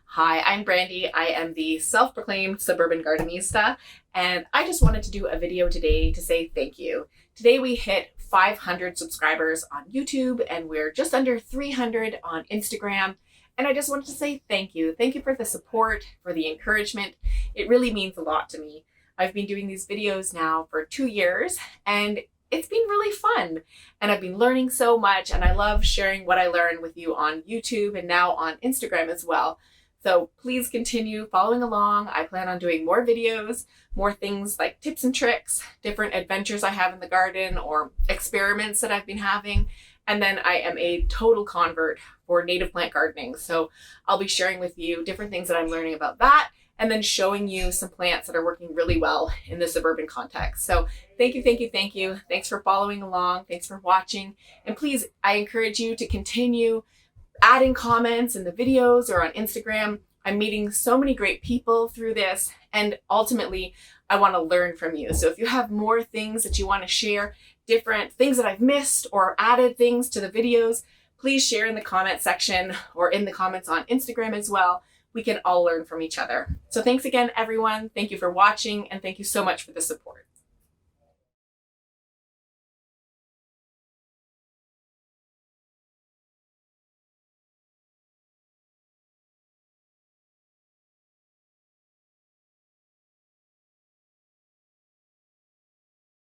Hi, I'm Brandy. I am the self-proclaimed Suburban Gardenista, and I just wanted to do a video today to say thank you. Today we hit 500 subscribers on YouTube, and we're just under 300 on Instagram. And I just wanted to say thank you. Thank you for the support, for the encouragement. It really means a lot to me. I've been doing these videos now for 2 years, and it's been really fun. And I've been learning so much, and I love sharing what I learn with you on YouTube and now on Instagram as well. So please continue following along. I plan on doing more videos, more things like tips and tricks, different adventures I have in the garden or experiments that I've been having. And then I am a total convert for native plant gardening. So I'll be sharing with you different things that I'm learning about that, and then showing you some plants that are working really well in the suburban context. So thank you, thank you, thank you. Thanks for following along. Thanks for watching. And please, I encourage you to continue adding comments in the videos or on Instagram. I'm meeting so many great people through this, and ultimately I want to learn from you. So if you have more things that you want to share, different things that I've missed or added things to the videos, please share in the comment section or in the comments on Instagram as well. We can all learn from each other. So thanks again, everyone. Thank you for watching, and thank you so much for the support.